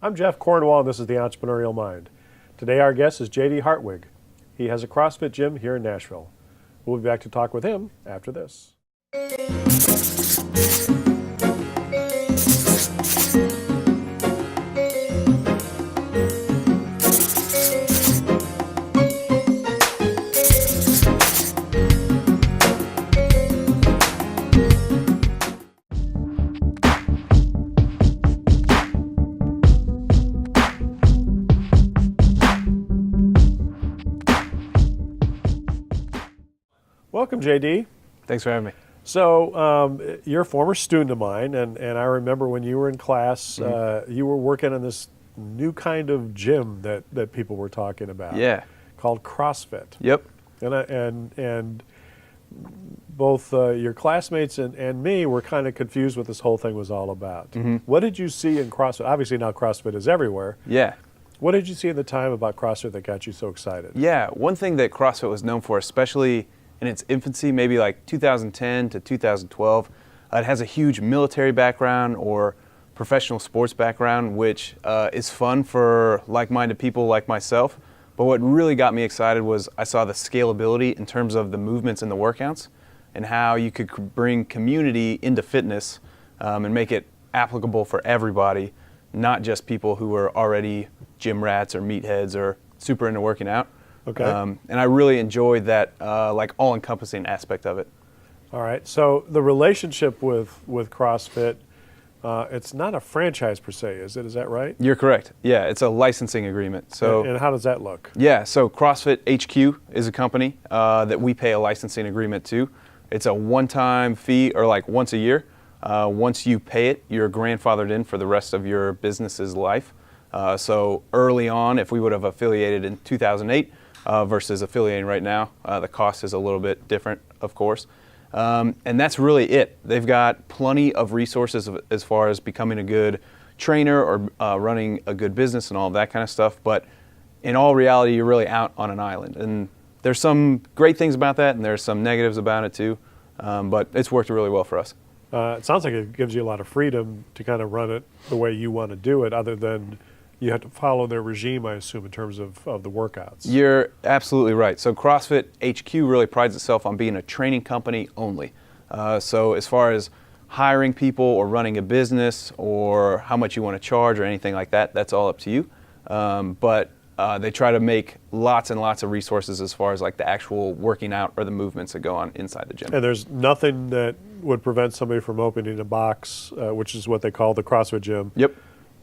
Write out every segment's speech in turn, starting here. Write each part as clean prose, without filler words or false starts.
I'm Jeff Cornwall, and this is the Entrepreneurial Mind. Today our guest is JD Hartwig. He has a CrossFit gym here in Nashville. We'll be back to talk with him after this. Welcome, JD. Thanks for having me. So you're a former student of mine, and I remember when you were in class, you were working on this new kind of gym that people were talking about. Yeah. Called CrossFit. Yep. And both your classmates and me were kind of confused what this whole thing was all about. What did you see in CrossFit? Obviously now CrossFit is everywhere. Yeah. What did you see at the time about CrossFit that got you so excited? Yeah. One thing that CrossFit was known for, especially in its infancy, maybe like 2010 to 2012, it has a huge military background or professional sports background, which is fun for like-minded people like myself. But what really got me excited was I saw the scalability in terms of the movements and the workouts and how you could bring community into fitness and make it applicable for everybody, not just people who are already gym rats or meatheads or super into working out. Okay. And I really enjoyed that like all-encompassing aspect of it. All right. So the relationship with CrossFit, it's not a franchise per se, is it? Is that right? You're correct. Yeah, it's a licensing agreement. So and how does that look? yeah, so CrossFit HQ is a company that we pay a licensing agreement to. It's a one-time fee, or like once a year. Once you pay it, you're grandfathered in for the rest of your business's life. So early on, if we would have affiliated in 2008 versus affiliating right now, the cost is a little bit different, of course. And that's really it. They've got plenty of resources as far as becoming a good trainer or running a good business and all that kind of stuff. But in all reality, you're really out on an island. And there's some great things about that, and there's some negatives about it too. But it's worked really well for us. It sounds like it gives you a lot of freedom to kind of run it the way you want to do it, other than you have to follow their regime, I assume, in terms of the workouts. You're absolutely right. So CrossFit HQ really prides itself on being a training company only. So as far as hiring people or running a business or how much you want to charge or anything like that, that's all up to you. But they try to make lots and lots of resources as far as like the actual working out or the movements that go on inside the gym. And there's nothing that would prevent somebody from opening a box, which is what they call the CrossFit gym. Yep.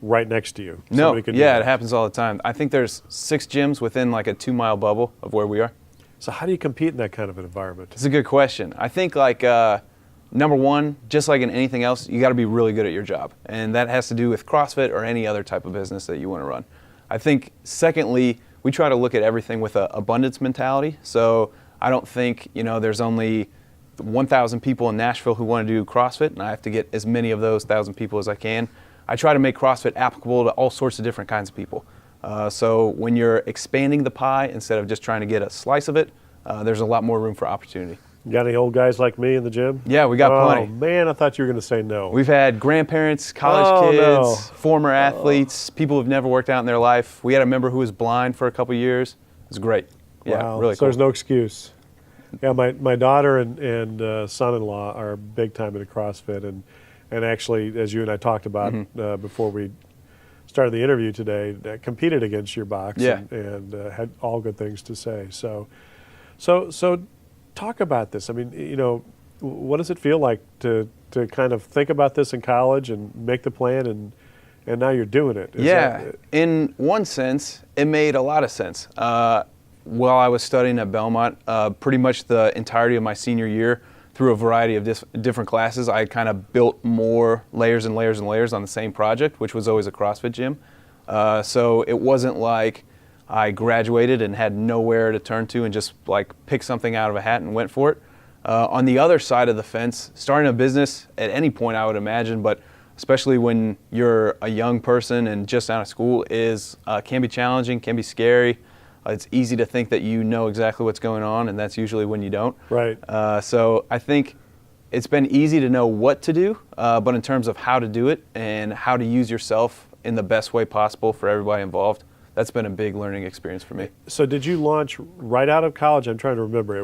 Right next to you. No, Somebody could do yeah, that. it happens all the time. I think there's 6 gyms within like a 2-mile bubble of where we are. So how do you compete in that kind of an environment? It's a good question. I think like number one, just like in anything else, you got to be really good at your job. And that has to do with CrossFit or any other type of business that you want to run. I think secondly, we try to look at everything with an abundance mentality. So I don't think, there's only 1,000 people in Nashville who want to do CrossFit, and I have to get as many of those 1,000 people as I can. I try to make CrossFit applicable to all sorts of different kinds of people. So when you're expanding the pie, instead of just trying to get a slice of it, there's a lot more room for opportunity. You got any old guys like me in the gym? Yeah, we got plenty. Oh man, I thought you were going to say no. We've had grandparents, college kids, former athletes, people who've never worked out in their life. We had a member who was blind for a couple years. It was great. Yeah, Wow. really So cool. there's no excuse. Yeah, my daughter and son-in-law are big time into CrossFit, and actually, as you and I talked about before we started the interview today, competed against your box and had all good things to say. So talk about this. I mean, what does it feel like to kind of think about this in college and make the plan, and now you're doing it? In one sense, it made a lot of sense. While I was studying at Belmont, pretty much the entirety of my senior year, through a variety of different classes, I kind of built more layers and layers and layers on the same project, which was always a CrossFit gym. So it wasn't like I graduated and had nowhere to turn to and just like picked something out of a hat and went for it. On the other side of the fence, starting a business at any point, I would imagine, but especially when you're a young person and just out of school, can be challenging, can be scary. It's easy to think that you know exactly what's going on, and that's usually when you don't. Right. So I think it's been easy to know what to do, but in terms of how to do it and how to use yourself in the best way possible for everybody involved. That's been a big learning experience for me. So did you launch right out of college? I'm trying to remember. It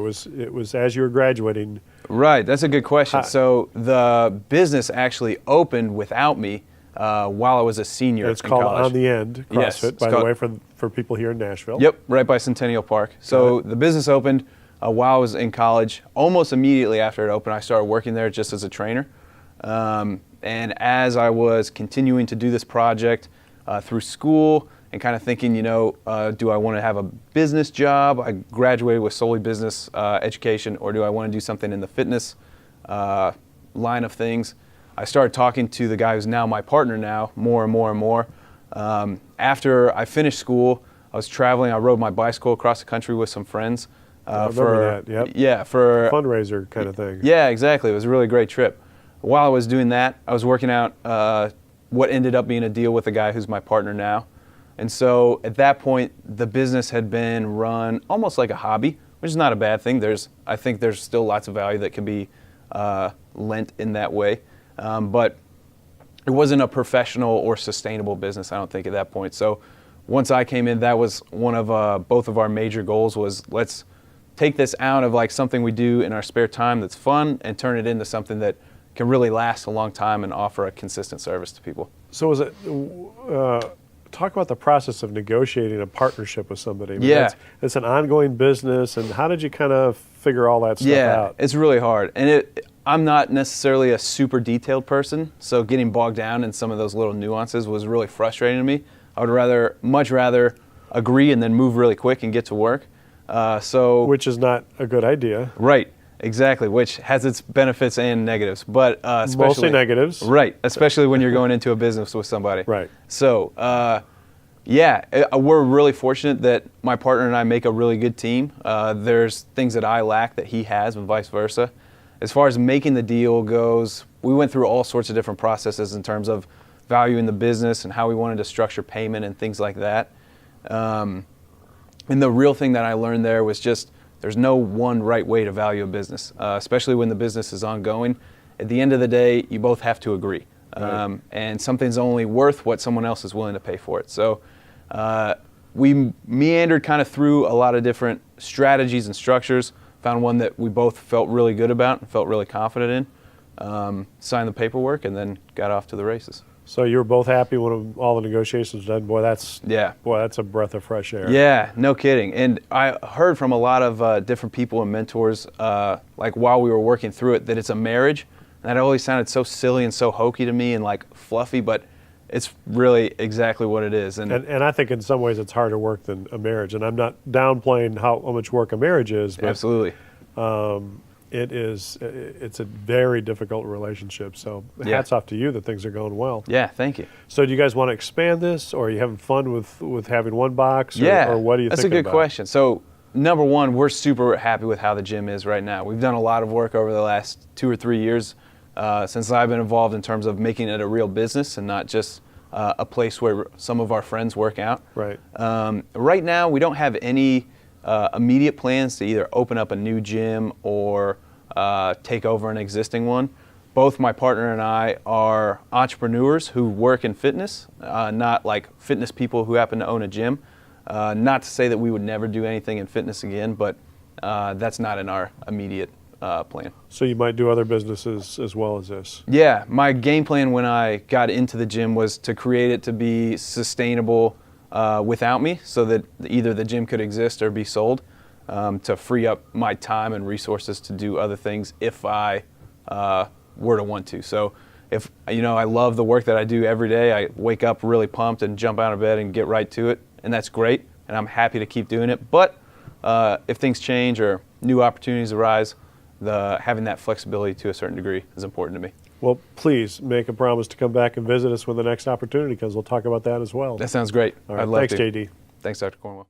was as you were graduating. Right, that's a good question. So the business actually opened without me while I was a senior It's in called college. On the End CrossFit, Yes, it's by the called- way, for people here in Nashville. Yep, right by Centennial Park. So the business opened while I was in college. Almost immediately after it opened, I started working there just as a trainer. And as I was continuing to do this project through school and kind of thinking, do I want to have a business job? I graduated with solely business education, or do I want to do something in the fitness line of things? I started talking to the guy who's now my partner now, more and more and more. After I finished school, I was traveling. I rode my bicycle across the country with some friends. I remember that, yep. Yeah, for Fundraiser kind of thing. Yeah, exactly. It was a really great trip. While I was doing that, I was working out what ended up being a deal with the guy who's my partner now. And so at that point, the business had been run almost like a hobby, which is not a bad thing. I think there's still lots of value that can be lent in that way. But it wasn't a professional or sustainable business, I don't think, at that point. So once I came in, that was one of both of our major goals was let's take this out of like something we do in our spare time that's fun and turn it into something that can really last a long time and offer a consistent service to people. So was it, talk about the process of negotiating a partnership with somebody. I mean, Yeah. It's an ongoing business, and how did you kind of figure all that stuff out? It's really hard. And I'm not necessarily a super detailed person, so getting bogged down in some of those little nuances was really frustrating to me. I would much rather agree and then move really quick and get to work. Which is not a good idea. Right, exactly, which has its benefits and negatives, but especially Mostly negatives. Right, especially when you're going into a business with somebody. Right. So, we're really fortunate that my partner and I make a really good team. There's things that I lack that he has, and vice versa. As far as making the deal goes, we went through all sorts of different processes in terms of valuing the business and how we wanted to structure payment and things like that. And the real thing that I learned there was just there's no one right way to value a business, especially when the business is ongoing. At the end of the day, you both have to agree. Right. And something's only worth what someone else is willing to pay for it. So we meandered kind of through a lot of different strategies and structures, found one that we both felt really good about and felt really confident in, signed the paperwork, and then got off to the races. So you were both happy when all the negotiations were done. Boy, that's a breath of fresh air. Yeah, no kidding. And I heard from a lot of different people and mentors, like while we were working through it, that it's a marriage. And that always sounded so silly and so hokey to me and like fluffy, but it's really exactly what it is. And I think in some ways it's harder work than a marriage. And I'm not downplaying how much work a marriage is. But, absolutely. It's a very difficult relationship. So hats off to you that things are going well. Yeah, thank you. So do you guys want to expand this, or are you having fun with having one box? Or what do you think? That's a good question. So number one, we're super happy with how the gym is right now. We've done a lot of work over the last 2 or 3 years since I've been involved in terms of making it a real business and not just a place where some of our friends work out. Right. Right now, we don't have any immediate plans to either open up a new gym or take over an existing one. Both my partner and I are entrepreneurs who work in fitness, not like fitness people who happen to own a gym. Not to say that we would never do anything in fitness again, but that's not in our immediate plan. So you might do other businesses as well as this? Yeah, my game plan when I got into the gym was to create it to be sustainable without me, so that either the gym could exist or be sold, to free up my time and resources to do other things if I were to want to. So if I love the work that I do every day. I wake up really pumped and jump out of bed and get right to it, and that's great, and I'm happy to keep doing it. But if things change or new opportunities arise, having that flexibility to a certain degree is important to me. Well, please make a promise to come back and visit us when the next opportunity comes. We'll talk about that as well. That sounds great. All right. I'd love Thanks, to. JD. Thanks, Dr. Cornwell.